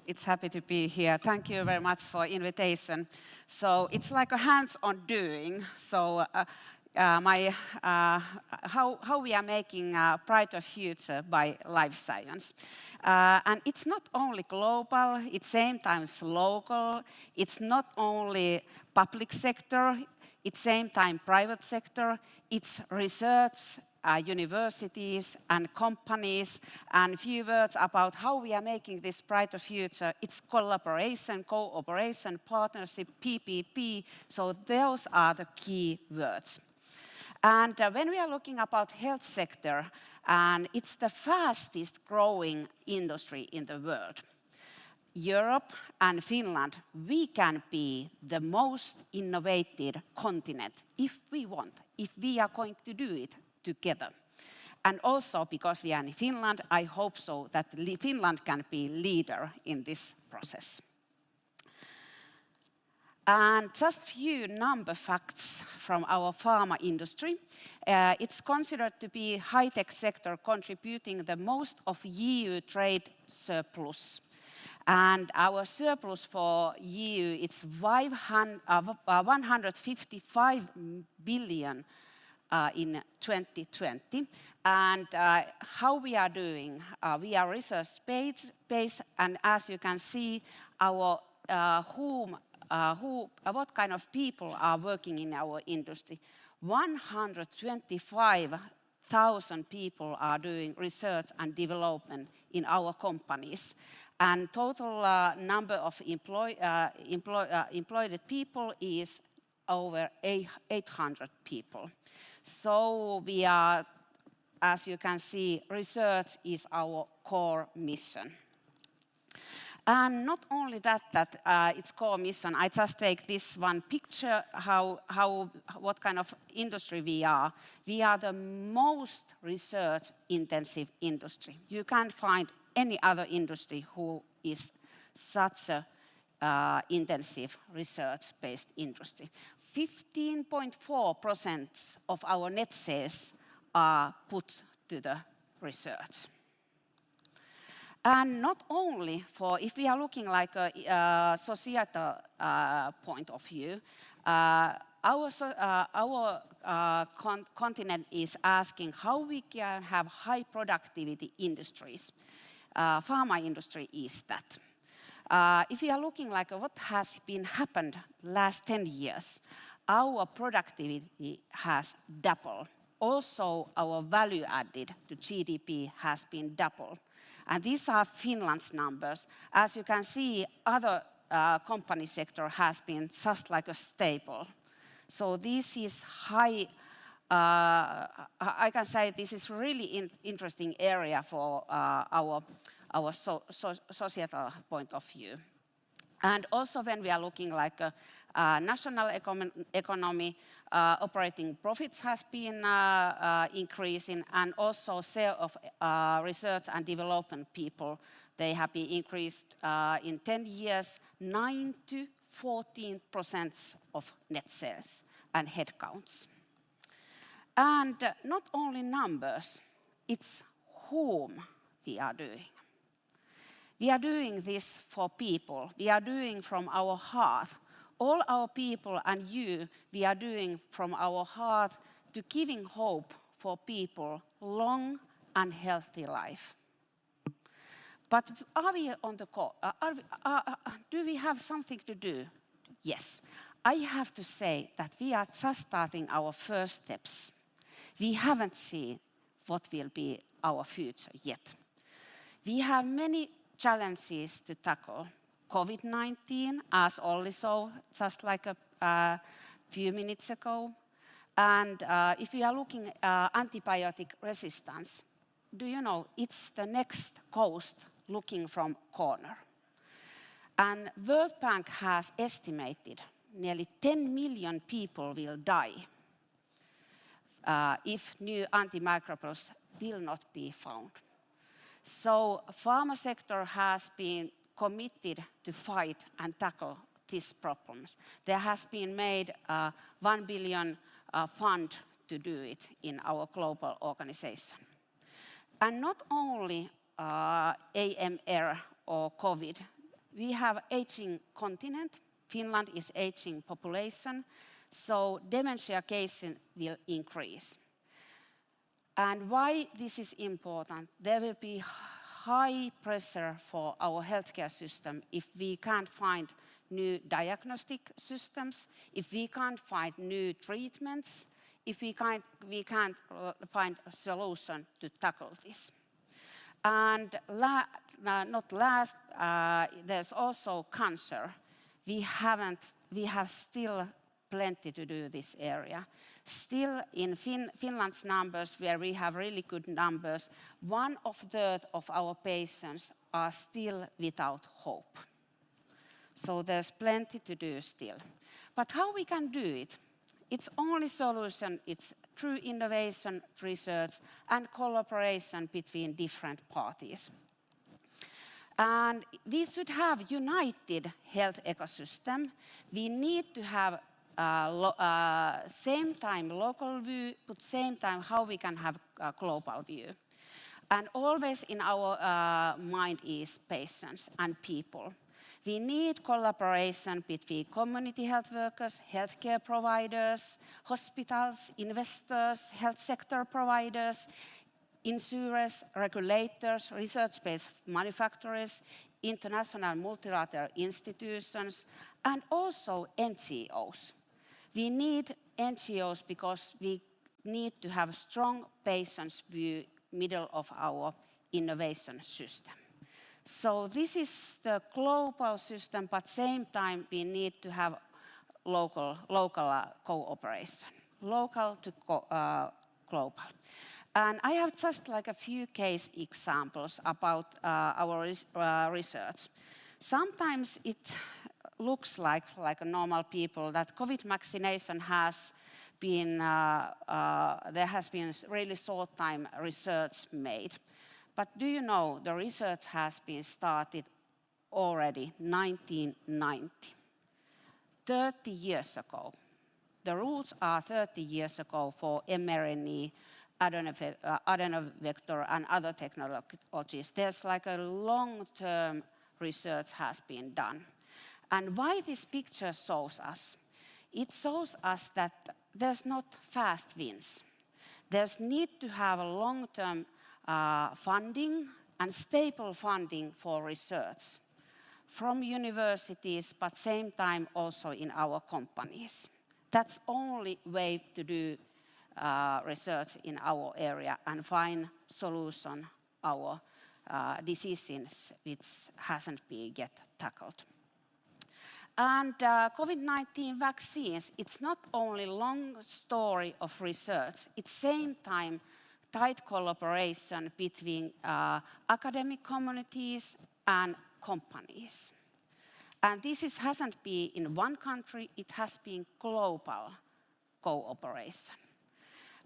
It's happy to be here. Thank you very much for invitation. So it's like a hands-on doing. So how we are making a brighter future by life science. And it's not only global, it's same time local. It's not only public sector, it's same time private sector. It's research, universities and companies, and few words about how we are making this brighter future. It's collaboration, cooperation, partnership, PPP. So those are the key words. And when we are looking about health sector, and it's the fastest growing industry in the world. Europe and Finland, we can be the most innovative continent if we want, if we are going to do it together. And also because we are in Finland, I hope so that Finland can be leader in this process. And just few number facts from our pharma industry. It's considered to be high-tech sector contributing the most of EU trade surplus. And our surplus for EU, it's 155 billion in 2020. And how we are doing? We are research-based, and as you can see, our what kind of people are working in our industry. 125,000 people are doing research and development in our companies. And total number of employed people is over 800 people. So we are, as you can see, research is our core mission. And not only that it's core mission, I just take this one picture, what kind of industry we are. We are the most research-intensive industry. You can't find any other industry who is such a intensive research-based industry. 15.4% of our net sales are put to the research. And not only for, if we are looking like a societal point of view, our continent is asking how we can have high productivity industries. Pharma industry is that. If we are looking like what has been happened last 10 years, our productivity has doubled. Also, our value added to GDP has been doubled. And these are Finland's numbers. As you can see, other company sector has been just like a stable. So this is high, I can say this is really interesting area for our societal point of view. And also when we are looking like a national economy, operating profits has been increasing, and also share of research and development people, they have been increased in 10 years, 9 to 14% of net sales and headcounts. And not only numbers, it's whom we are doing. We are doing this for people. We are doing from our heart. All our people and you, we are doing from our heart to giving hope for people long and healthy life. But are we on the call? Do we have something to do? Yes. I have to say that we are just starting our first steps. We haven't seen what will be our future yet. We have many challenges to tackle. COVID-19, as Olli saw just like a few minutes ago. And if we are looking antibiotic resistance, do you know, it's the next coast looking from corner. And World Bank has estimated nearly 10 million people will die if new antimicrobials will not be found. So pharma sector has been committed to fight and tackle these problems. There has been made a 1 billion fund to do it in our global organization. And not only AMR or COVID, we have aging continent. Finland is aging population, so dementia cases will increase. And why this is important? There will be high pressure for our healthcare system if we can't find new diagnostic systems, if we can't find new treatments, if we can't find a solution to tackle this. And not last, there's also cancer. We have still plenty to do this area. Still in Finland's numbers, where we have really good numbers, 1/3 of our patients are still without hope. So there's plenty to do still. But how we can do it? Its only solution, it's through innovation, research, and collaboration between different parties. And we should have united health ecosystem. We need to have same time local view, but same time how we can have a global view. And always in our mind is patients and people. We need collaboration between community health workers, healthcare providers, hospitals, investors, health sector providers, insurers, regulators, research-based manufacturers, international multilateral institutions, and also NGOs. We need NGOs because we need to have a strong patient's view middle of our innovation system. So this is the global system, but same time we need to have local cooperation, local to global. And I have just like a few case examples about our research. Sometimes it looks like a normal people that COVID vaccination has been, there has been really short time research made. But do you know the research has been started already 1990, 30 years ago. The roots are 30 years ago for mRNA, adenovector and other technologies. There's like a long-term research has been done. And why this picture shows us? It shows us that there's not fast wins. There's need to have a long-term funding and stable funding for research from universities, but same time also in our companies. That's only way to do research in our area and find solution our diseases which hasn't been yet tackled. And COVID-19 vaccines, it's not only long story of research, it's same time tight collaboration between academic communities and companies. And this hasn't been in one country, it has been global cooperation.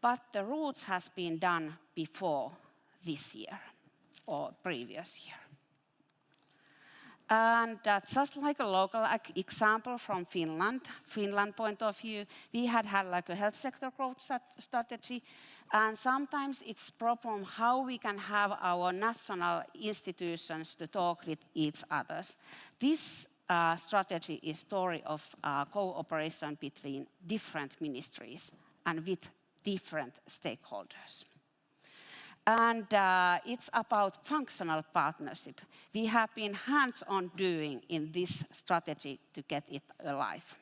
But the roots has been done before this year or previous year. And just like a local example from Finland point of view, we had like a health sector growth strategy, and sometimes it's problem how we can have our national institutions to talk with each other. This strategy is story of cooperation between different ministries and with different stakeholders. And it's about functional partnership. We have been hands-on doing in this strategy to get it alive.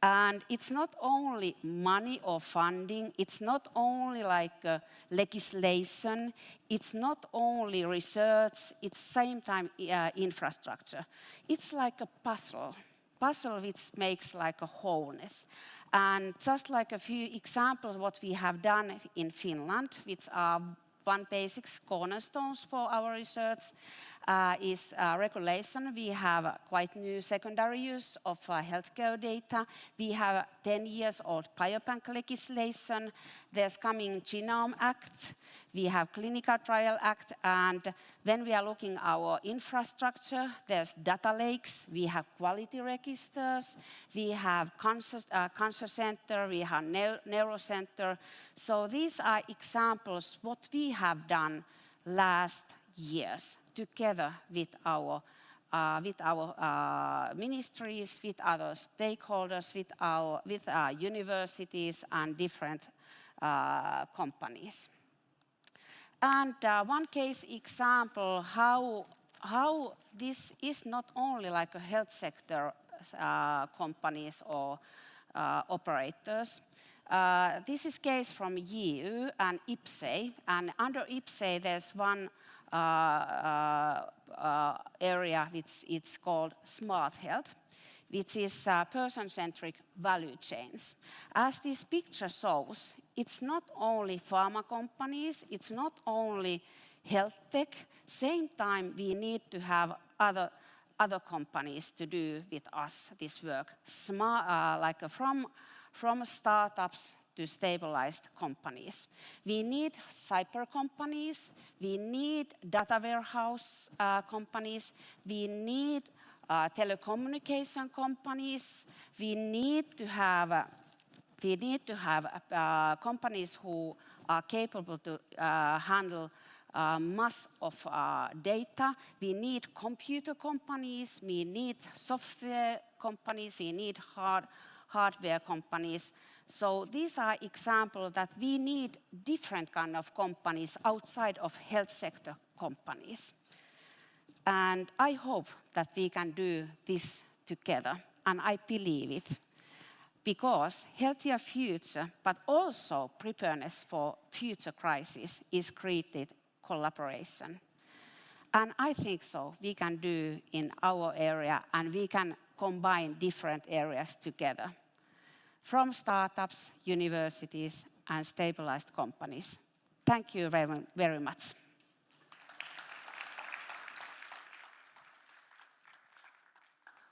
And it's not only money or funding, it's not only like legislation, it's not only research, it's same time infrastructure. It's like a puzzle which makes like a wholeness. And just like a few examples what we have done in Finland, which are one basic cornerstones for our research is regulation. We have quite new secondary use of healthcare data. We have 10 years old biobank legislation. There's coming Genome Act. We have Clinical Trial Act. And when we are looking our infrastructure, there's data lakes. We have quality registers. We have cancer center. We have neuro center. So these are examples what we have done last years together with our with our ministries, with other stakeholders, with universities and different companies. And one case example how this is not only like a health sector companies or operators. This is case from EU and IPSE, and under IPSE there's one area which it's called smart health, which is person-centric value chains. As this picture shows, it's not only pharma companies, it's not only health tech. Same time, we need to have other companies to do with us this work, from startups to stabilized companies. We need cyber companies, we need data warehouse companies, we need telecommunication companies, we need to have companies who are capable to handle mass of data. We need computer companies, we need software companies, we need hardware companies. So these are examples that we need different kind of companies outside of health sector companies. And I hope that we can do this together, and I believe it. Because healthier future, but also preparedness for future crises is created collaboration. And I think so we can do in our area, and we can combine different areas together. From startups, universities, and stabilized companies. Thank you very, very much.